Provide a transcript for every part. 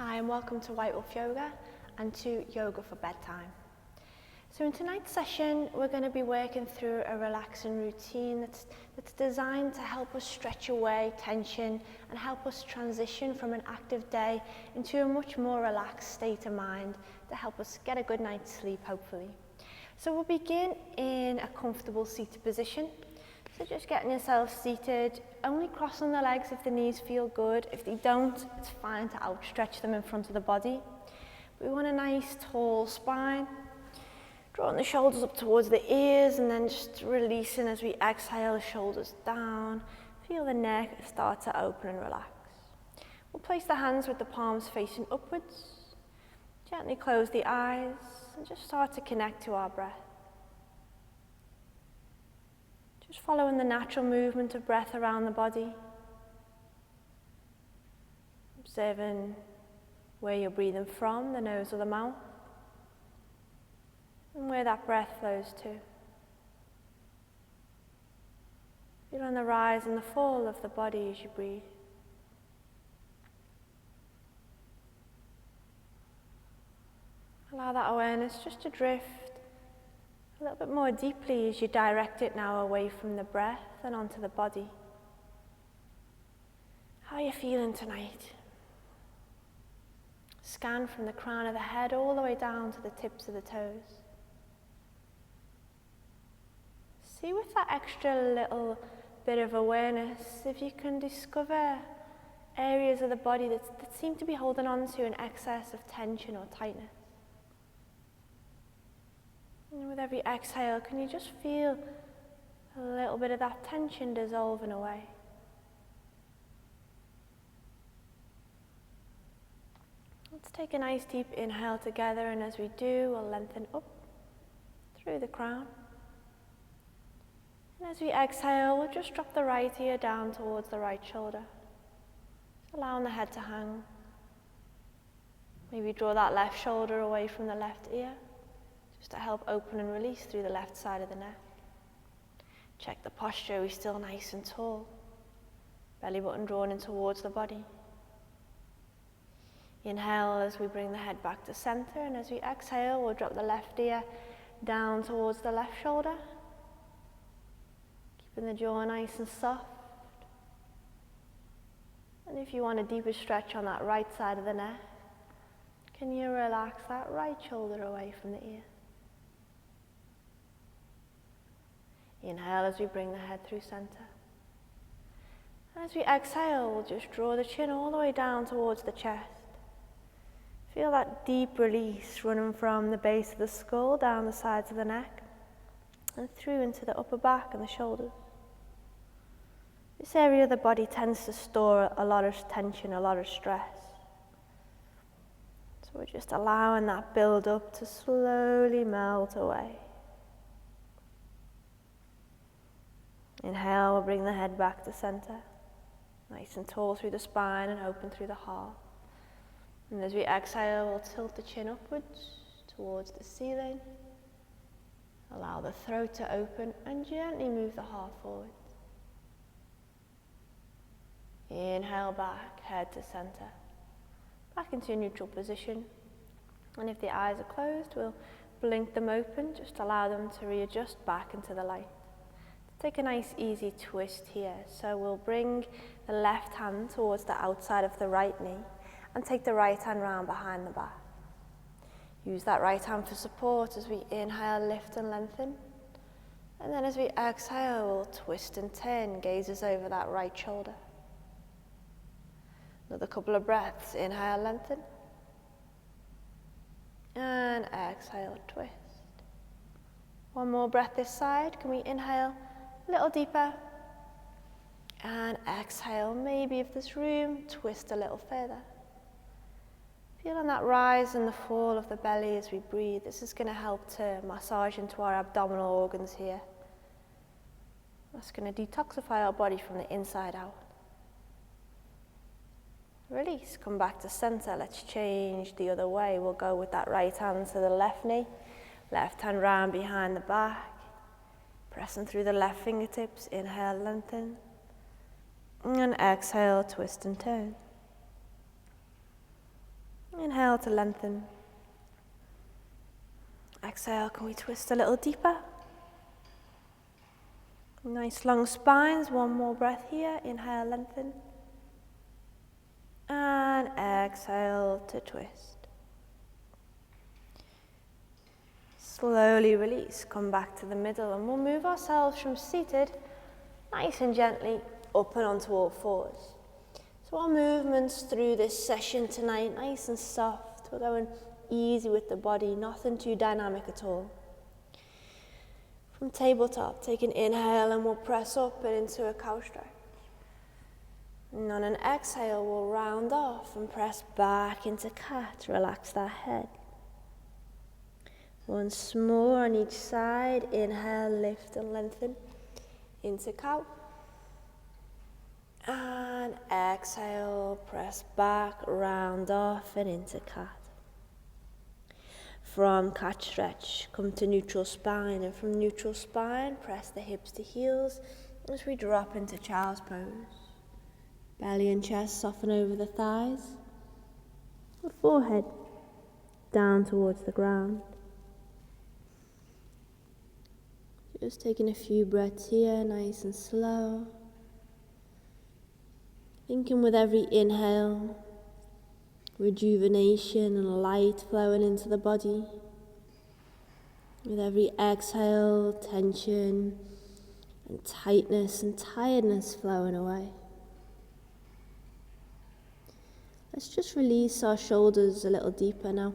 Hi and welcome to White Wolf Yoga and to Yoga for Bedtime. So in tonight's session we're going to be working through a relaxing routine that's designed to help us stretch away tension and help us transition from an active day into a much more relaxed state of mind to help us get a good night's sleep hopefully. So we'll begin in a comfortable seated position. So just getting yourself seated, only crossing the legs if the knees feel good. If they don't, it's fine to outstretch them in front of the body. We want a nice tall spine, drawing the shoulders up towards the ears and then just releasing as we exhale, shoulders down. Feel the neck start to open and relax. We'll place the hands with the palms facing upwards. Gently close the eyes and just start to connect to our breath. Just following the natural movement of breath around the body. Observing where you're breathing from, the nose or the mouth, and where that breath flows to. Feeling the rise and the fall of the body as you breathe. Allow that awareness just to drift a little bit more deeply as you direct it now away from the breath and onto the body. How are you feeling tonight? Scan from the crown of the head all the way down to the tips of the toes. See with that extra little bit of awareness if you can discover areas of the body that seem to be holding on to an excess of tension or tightness. And with every exhale, can you just feel a little bit of that tension dissolving away? Let's take a nice deep inhale together, and as we do, we'll lengthen up through the crown. And as we exhale, we'll just drop the right ear down towards the right shoulder, allowing the head to hang. Maybe draw that left shoulder away from the left ear, just to help open and release through the left side of the neck. Check the posture, we're still nice and tall. Belly button drawn in towards the body. Inhale as we bring the head back to center, and as we exhale, we'll drop the left ear down towards the left shoulder. Keeping the jaw nice and soft. And if you want a deeper stretch on that right side of the neck, can you relax that right shoulder away from the ear? Inhale as we bring the head through center. As we exhale, we'll just draw the chin all the way down towards the chest. Feel that deep release running from the base of the skull down the sides of the neck and through into the upper back and the shoulders. This area of the body tends to store a lot of tension, a lot of stress. So we're just allowing that build up to slowly melt away. Inhale, we'll bring the head back to center. Nice and tall through the spine and open through the heart. And as we exhale, we'll tilt the chin upwards towards the ceiling. Allow the throat to open and gently move the heart forward. Inhale back, head to center. Back into a neutral position. And if the eyes are closed, we'll blink them open, just allow them to readjust back into the light. Take a nice easy twist here. So we'll bring the left hand towards the outside of the right knee and take the right hand round behind the back. Use that right hand for support as we inhale, lift and lengthen. And then as we exhale, we'll twist and turn, gazes over that right shoulder. Another couple of breaths. Inhale, lengthen. And exhale, twist. One more breath this side. Can we inhale a little deeper? And exhale, maybe if there's room, twist a little further. Feeling that rise and the fall of the belly as we breathe. This is going to help to massage into our abdominal organs here. That's going to detoxify our body from the inside out. Release, come back to center. Let's change the other way. We'll go with that right hand to the left knee. Left hand round behind the back. Pressing through the left fingertips. Inhale, lengthen. And exhale, twist and turn. Inhale to lengthen. Exhale, can we twist a little deeper? Nice long spines, one more breath here. Inhale, lengthen. And exhale to twist. Slowly release, come back to the middle, and we'll move ourselves from seated nice and gently up and onto all fours. So our movements through this session tonight, nice and soft. We're going easy with the body, nothing too dynamic at all. From tabletop, take an inhale and we'll press up and into a cow stretch. And on an exhale, we'll round off and press back into cat. Relax that head. Once more on each side. Inhale, lift and lengthen into cow. And exhale, press back, round off and into cat. From cat stretch, come to neutral spine, and from neutral spine, press the hips to heels as we drop into child's pose. Belly and chest soften over the thighs. The forehead down towards the ground. Just taking a few breaths here, nice and slow. Thinking with every inhale, rejuvenation and light flowing into the body. With every exhale, tension and tightness and tiredness flowing away. Let's just release our shoulders a little deeper now.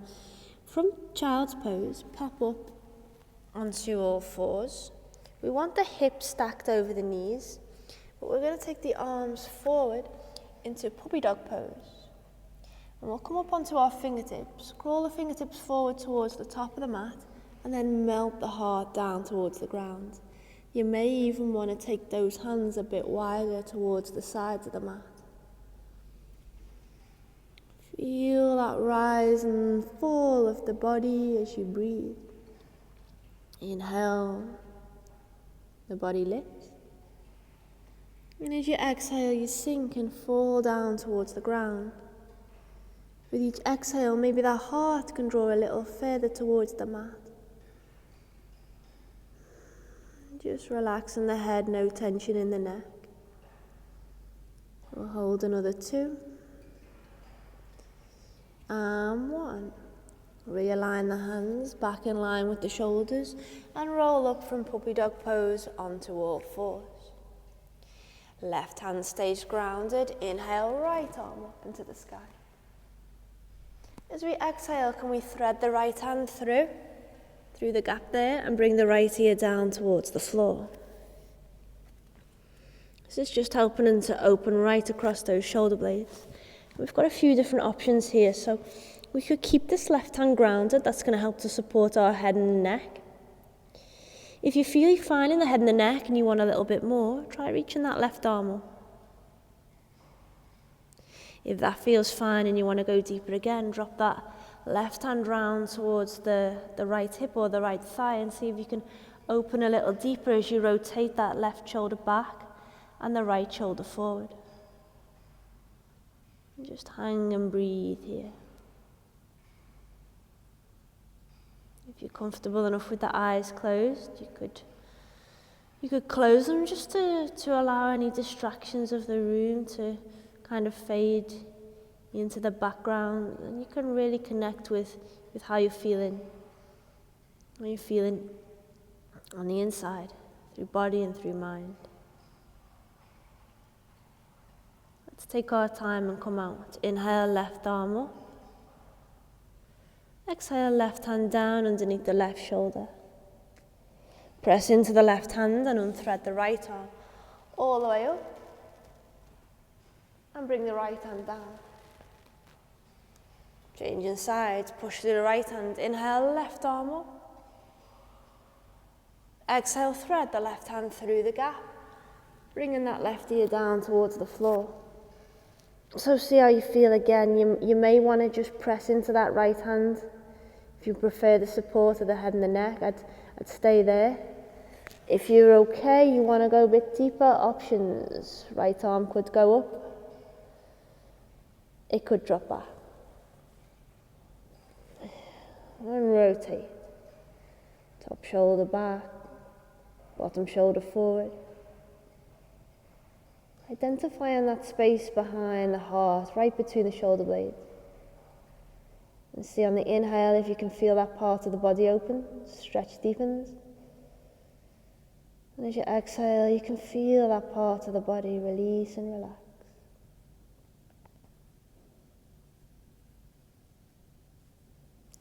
From child's pose, pop up onto all fours. We want the hips stacked over the knees, but we're going to take the arms forward into puppy dog pose. And we'll come up onto our fingertips, crawl the fingertips forward towards the top of the mat, and then melt the heart down towards the ground. You may even want to take those hands a bit wider towards the sides of the mat. Feel that rise and fall of the body as you breathe. Inhale, the body lifts. And as you exhale, you sink and fall down towards the ground. With each exhale, maybe that heart can draw a little further towards the mat. Just relaxing the head, no tension in the neck. We'll hold another 2. And 1. Realign the hands back in line with the shoulders and roll up from puppy dog pose onto all fours. Left hand stays grounded. Inhale, right arm up into the sky. As we exhale, can we thread the right hand through the gap there and bring the right ear down towards the floor. This is just helping them to open right across those shoulder blades. We've got a few different options here, so we could keep this left hand grounded. That's going to help to support our head and neck. If you feel you're fine in the head and the neck and you want a little bit more, try reaching that left arm up. If that feels fine and you want to go deeper again, drop that left hand round towards the right hip or the right thigh and see if you can open a little deeper as you rotate that left shoulder back and the right shoulder forward. And just hang and breathe here. If you're comfortable enough with the eyes closed, you could close them just to allow any distractions of the room to kind of fade into the background, and you can really connect with how you're feeling. How you're feeling on the inside, through body and through mind. Let's take our time and come out. Inhale, left arm up. Exhale, left hand down underneath the left shoulder. Press into the left hand and unthread the right arm all the way up. And bring the right hand down. Changing sides, push through the right hand. Inhale, left arm up. Exhale, thread the left hand through the gap. Bringing that left ear down towards the floor. So see how you feel again. You may want to just press into that right hand. If you prefer the support of the head and the neck, I'd stay there. If you're okay, you want to go a bit deeper, options. Right arm could go up. It could drop back. and rotate. Top shoulder back, bottom shoulder forward. Identifying that space behind the heart, right between the shoulder blades. And see on the inhale if you can feel that part of the body open, stretch deepens. And as you exhale, you can feel that part of the body release and relax.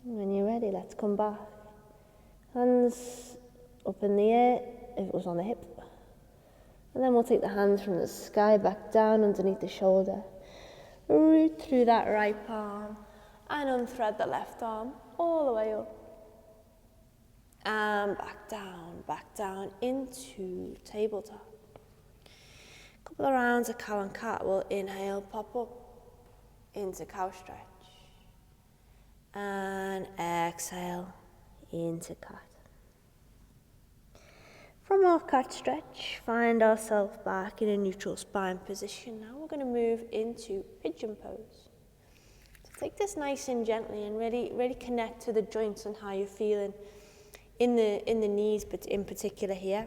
And when you're ready, let's come back. Hands up in the air, if it was on the hip. And then we'll take the hands from the sky back down underneath the shoulder. Root through that right palm and unthread the left arm all the way up. And back down into tabletop. A couple of rounds of cow and cat. We'll inhale, pop up into cow stretch. And exhale into cat. From our cat stretch, find ourselves back in a neutral spine position. Now we're going to move into pigeon pose. So take this nice and gently and really connect to the joints and how you're feeling in the knees, but in particular here.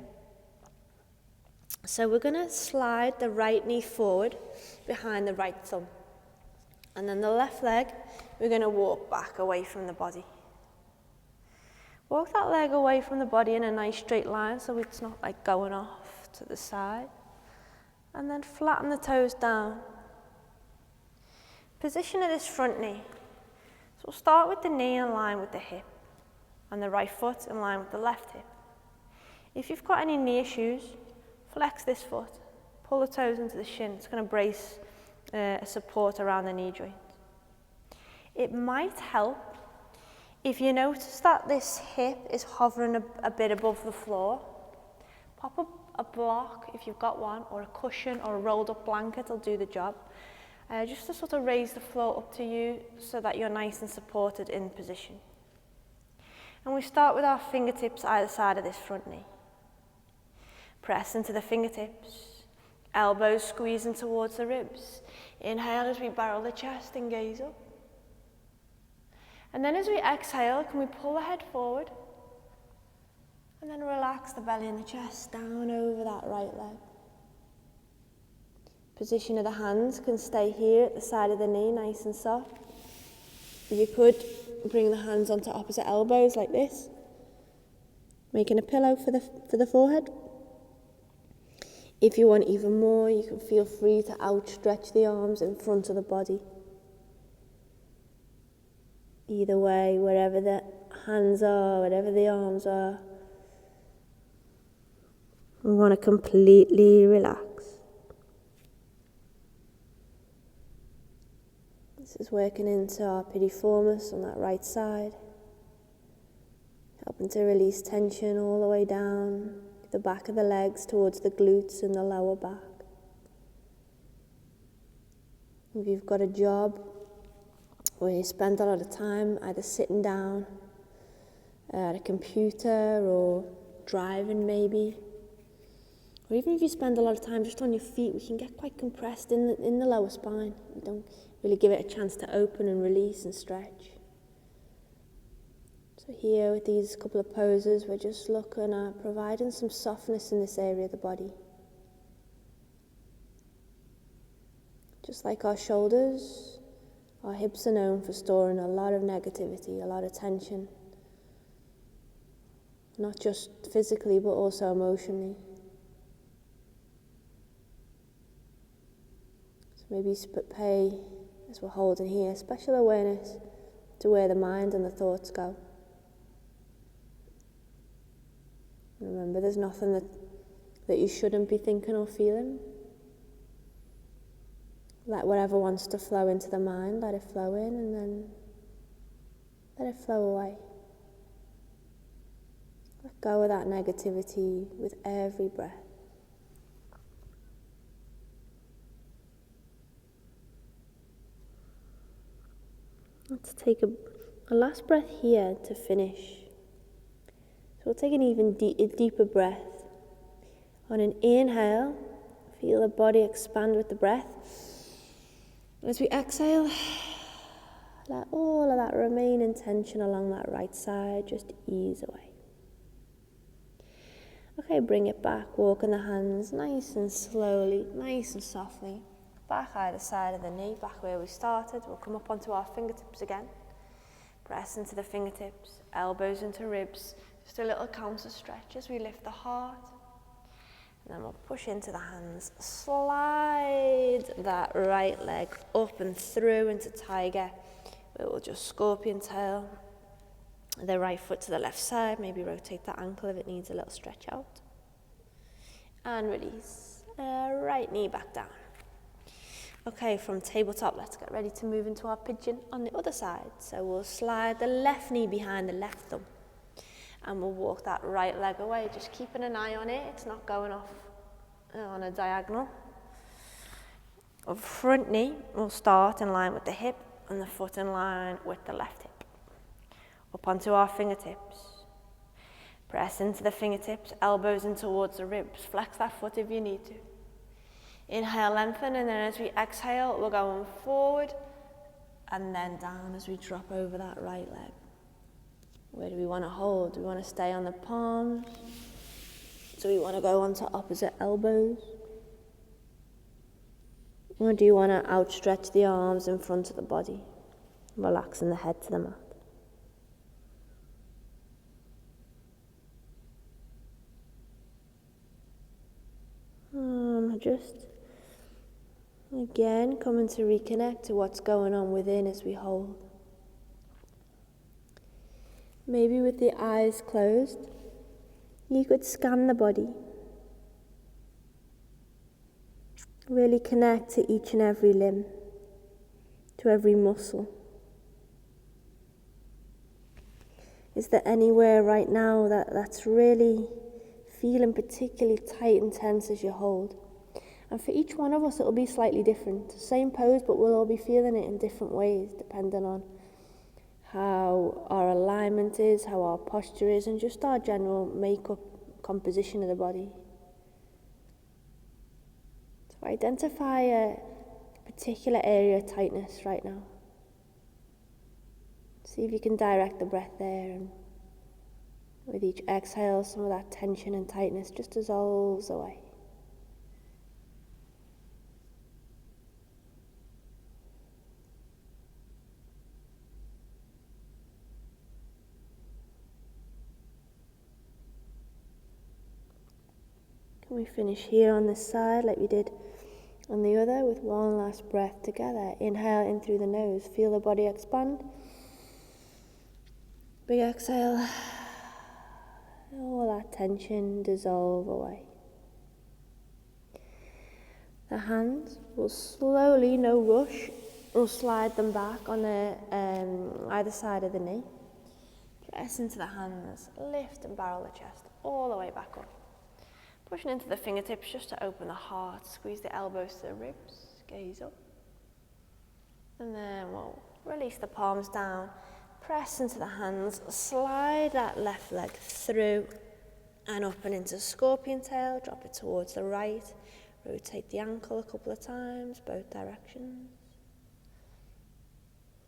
So we're going to slide the right knee forward behind the right thumb. And then the left leg, we're going to walk back away from the body. Walk that leg away from the body in a nice straight line so it's not like going off to the side. And then flatten the toes down. Position of this front knee. So we'll start with the knee in line with the hip and the right foot in line with the left hip. If you've got any knee issues, flex this foot. Pull the toes into the shin. It's going to brace a support around the knee joint. It might help if you notice that this hip is hovering a bit above the floor. Pop a block, if you've got one, or a cushion or a rolled up blanket will do the job. Just to sort of raise the floor up to you so that you're nice and supported in position. And we start with our fingertips either side of this front knee. Press into the fingertips, elbows squeezing towards the ribs. Inhale as we barrel the chest and gaze up. And then as we exhale, can we pull the head forward? And then relax the belly and the chest down over that right leg. Position of the hands can stay here at the side of the knee, nice and soft. You could bring the hands onto opposite elbows like this, making a pillow for the forehead. If you want even more, you can feel free to outstretch the arms in front of the body. Either way, wherever the hands are, wherever the arms are, we want to completely relax. This is working into our piriformis on that right side, helping to release tension all the way down the back of the legs towards the glutes and the lower back. If you've got a job where you spend a lot of time either sitting down at a computer or driving maybe, or even if you spend a lot of time just on your feet, we can get quite compressed in the lower spine. We don't really give it a chance to open and release and stretch. So here with these couple of poses, we're just looking at providing some softness in this area of the body. Just like our shoulders, our hips are known for storing a lot of negativity, a lot of tension. Not just physically, but also emotionally. So maybe pay, as we're holding here, special awareness to where the mind and the thoughts go. And remember, there's nothing that you shouldn't be thinking or feeling. Let whatever wants to flow into the mind, let it flow in, and then let it flow away. Let go of that negativity with every breath. Let's take a last breath here to finish. So we'll take an even deeper breath. On an inhale, feel the body expand with the breath. As we exhale, let all of that remaining tension along that right side just ease away. Okay, bring it back, walking the hands nice and slowly, nice and softly, back either side of the knee, back where we started. We'll come up onto our fingertips again. Press into the fingertips, elbows into ribs, just a little counter stretch as we lift the heart. And then we'll push into the hands, slide that right leg up and through into tiger. We'll just scorpion tail the right foot to the left side, maybe rotate the ankle if it needs a little stretch out. And release, right knee back down. Okay, from tabletop, let's get ready to move into our pigeon on the other side. So we'll slide the left knee behind the left thumb. And we'll walk that right leg away, just keeping an eye on it. It's not going off on a diagonal. Our front knee will start in line with the hip and the foot in line with the left hip. Up onto our fingertips. Press into the fingertips, elbows in towards the ribs. Flex that foot if you need to. Inhale, lengthen, and then as we exhale, we're going forward and then down as we drop over that right leg. Where do we want to hold? Do we want to stay on the palms? Do we want to go onto opposite elbows? Or do you want to outstretch the arms in front of the body, relaxing the head to the mat? Just again coming to reconnect to what's going on within as we hold. Maybe with the eyes closed, you could scan the body. Really connect to each and every limb, to every muscle. Is there anywhere right now that's really feeling particularly tight and tense as you hold? And for each one of us, it'll be slightly different. Same pose, but we'll all be feeling it in different ways, depending on how our alignment is, how our posture is, and just our general makeup, composition of the body. So identify a particular area of tightness right now. See if you can direct the breath there, and with each exhale, some of that tension and tightness just dissolves away. We finish here on this side like we did on the other with one last breath together. Inhale in through the nose, feel the body expand. Big exhale, all that tension dissolve away. The hands will slowly, no rush, we'll slide them back on the either side of the knee. Press into the hands, lift and barrel the chest all the way back up. Pushing into the fingertips just to open the heart, squeeze the elbows to the ribs, gaze up. And then we'll release the palms down, press into the hands, slide that left leg through and up and into scorpion tail, drop it towards the right, rotate the ankle a couple of times, both directions.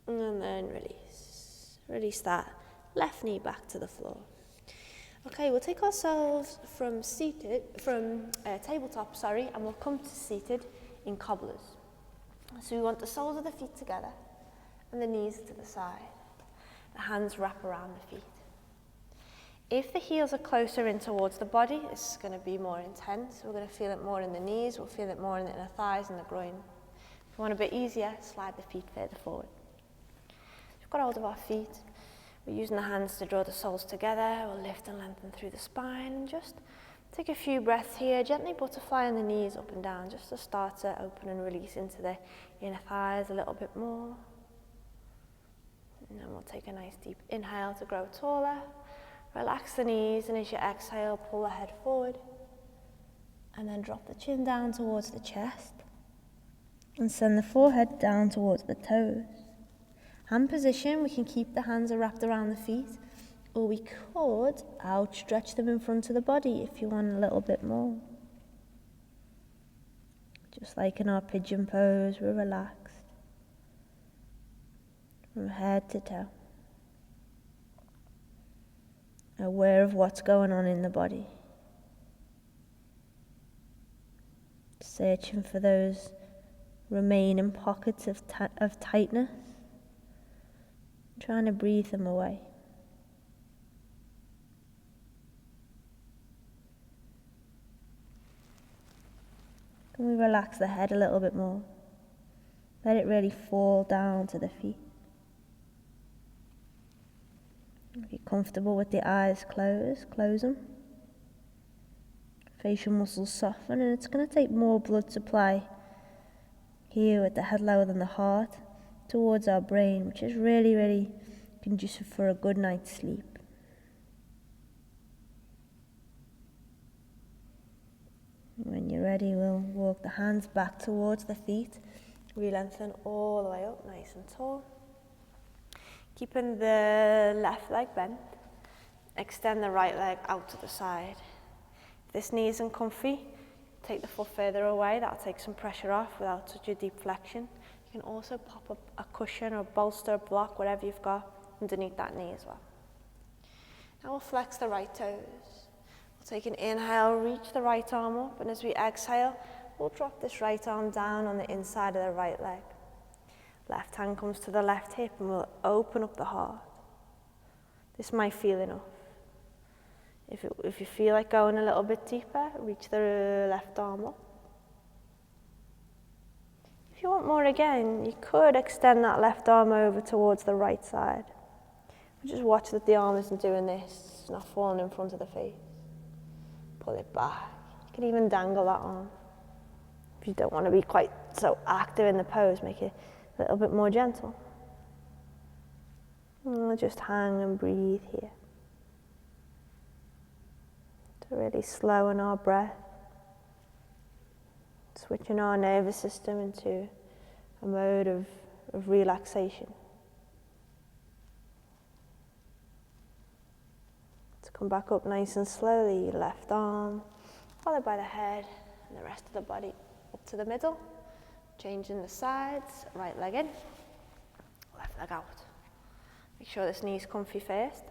And then release. Release that left knee back to the floor. Okay, we'll take ourselves from tabletop, and we'll come to seated in cobblers. So we want the soles of the feet together and the knees to the side. The hands wrap around the feet. If the heels are closer in towards the body, this is going to be more intense. We're going to feel it more in the knees, we'll feel it more in the inner thighs and the groin. If you want a bit easier, slide the feet further forward. We've got hold of our feet. We're using the hands to draw the soles together. We'll lift and lengthen through the spine and just take a few breaths here, gently butterflying the knees up and down just to start to open and release into the inner thighs a little bit more. And then we'll take a nice deep inhale to grow taller. Relax the knees, and as you exhale, pull the head forward. And then drop the chin down towards the chest. And send the forehead down towards the toes. Hand position, we can keep the hands wrapped around the feet, or we could outstretch them in front of the body if you want a little bit more. Just like in our pigeon pose, we're relaxed. from head to toe. Aware of what's going on in the body. Searching for those remaining pockets of tightness. Trying to breathe them away. Can we relax the head a little bit more? Let it really fall down to the feet. If you're comfortable with the eyes closed, close them. Facial muscles soften, and it's going to take more blood supply here with the head lower than the heart towards our brain, which is really, really conducive for a good night's sleep. When you're ready, we'll walk the hands back towards the feet. We lengthen all the way up, nice and tall. Keeping the left leg bent. Extend the right leg out to the side. If this knee isn't comfy, take the foot further away. That'll take some pressure off without such a deep flexion. You can also pop up a cushion or bolster, block, whatever you've got underneath that knee as well. Now we'll flex the right toes. Take an inhale, reach the right arm up, and as we exhale, we'll drop this right arm down on the inside of the right leg. Left hand comes to the left hip and we'll open up the heart. This might feel enough. If you feel like going a little bit deeper, reach the left arm up. If you want more again, you could extend that left arm over towards the right side. Just watch that the arm isn't doing this, it's not falling in front of the face. Pull it back. You can even dangle that arm. If you don't want to be quite so active in the pose, make it a little bit more gentle. And we'll just hang and breathe here. To really slow our breath. Switching our nervous system into a mode of relaxation. Come back up nice and slowly, left arm, followed by the head, and the rest of the body up to the middle. Changing the sides, right leg in, left leg out. Make sure this knee's comfy first.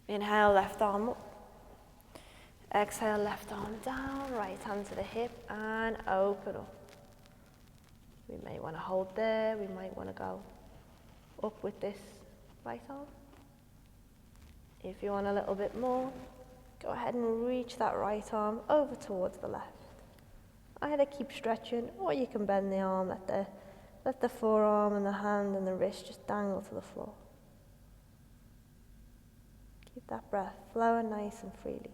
Inhale, left arm up. Exhale, left arm down, right hand to the hip, and open up. We may want to hold there, we might want to go up with this right arm. If you want a little bit more, go ahead and reach that right arm over towards the left. Either keep stretching, or you can bend the arm, let the forearm and the hand and the wrist just dangle to the floor. Keep that breath flowing nice and freely.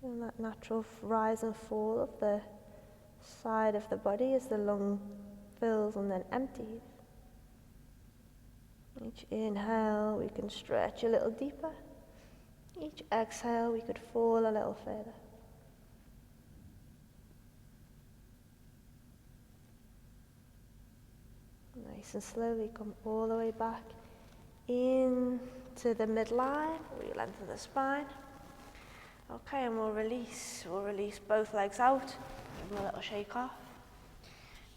And that natural rise and fall of the side of the body as the lung fills and then empties. Each inhale, we can stretch a little deeper. Each exhale, we could fall a little further. Nice and slowly come all the way back into the midline. We lengthen the spine. Okay, and we'll release. We'll release both legs out. Give them a little shake off.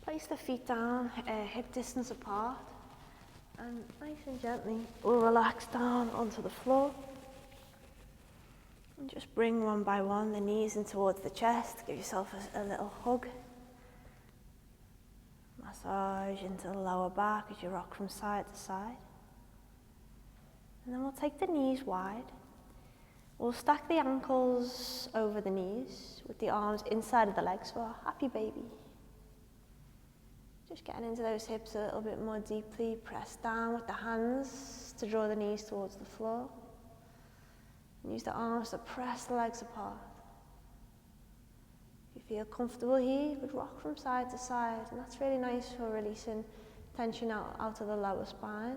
Place the feet down, hip distance apart, and nice and gently we'll relax down onto the floor. And just bring one by one the knees in towards the chest. Give yourself a little hug. Massage into the lower back as you rock from side to side. And then we'll take the knees wide. We'll stack the ankles over the knees with the arms inside of the legs for a happy baby. Just getting into those hips a little bit more deeply. Press down with the hands to draw the knees towards the floor. And use the arms to press the legs apart. If you feel comfortable here, you could rock from side to side. And that's really nice for releasing tension out of the lower spine.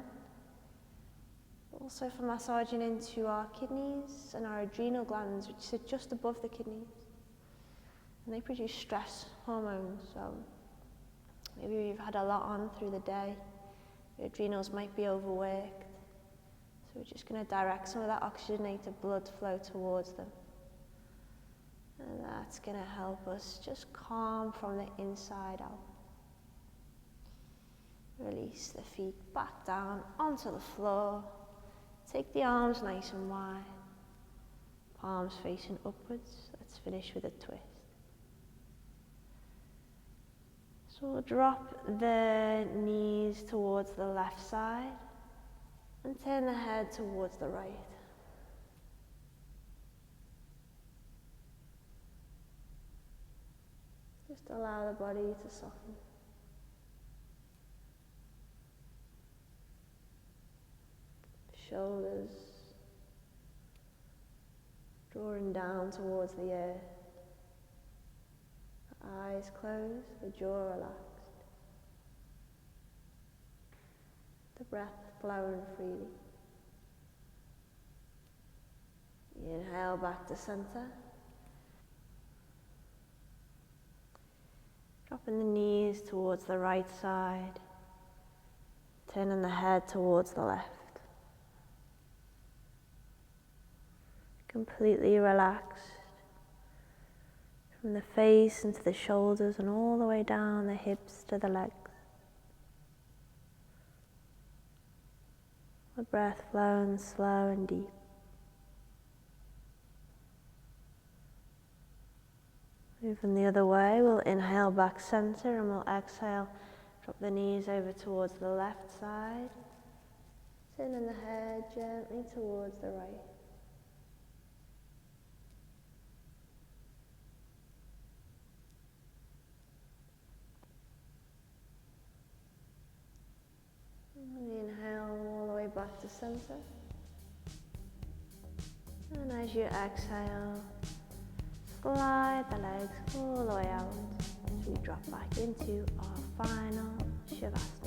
Also for massaging into our kidneys and our adrenal glands, which sit just above the kidneys. And they produce stress hormones. So maybe you've had a lot on through the day. Your adrenals might be overworked. So we're just going to direct some of that oxygenated blood flow towards them. And that's going to help us just calm from the inside out. Release the feet back down onto the floor. Take the arms nice and wide. Palms facing upwards. Let's finish with a twist. So we'll drop the knees towards the left side and turn the head towards the right. Just allow the body to soften. Shoulders drawing down towards the earth. The eyes closed, the jaw relaxed. The breath flowing freely. Inhale back to center. Dropping the knees towards the right side. Turning the head towards the left. Completely relaxed. From the face into the shoulders and all the way down the hips to the legs. The breath flowing slow and deep. Moving the other way, we'll inhale back center and we'll exhale. Drop the knees over towards the left side. Turning the head gently towards the right. Inhale all the way back to center. And as you exhale, slide the legs all the way out as we drop back into our final Shavasana.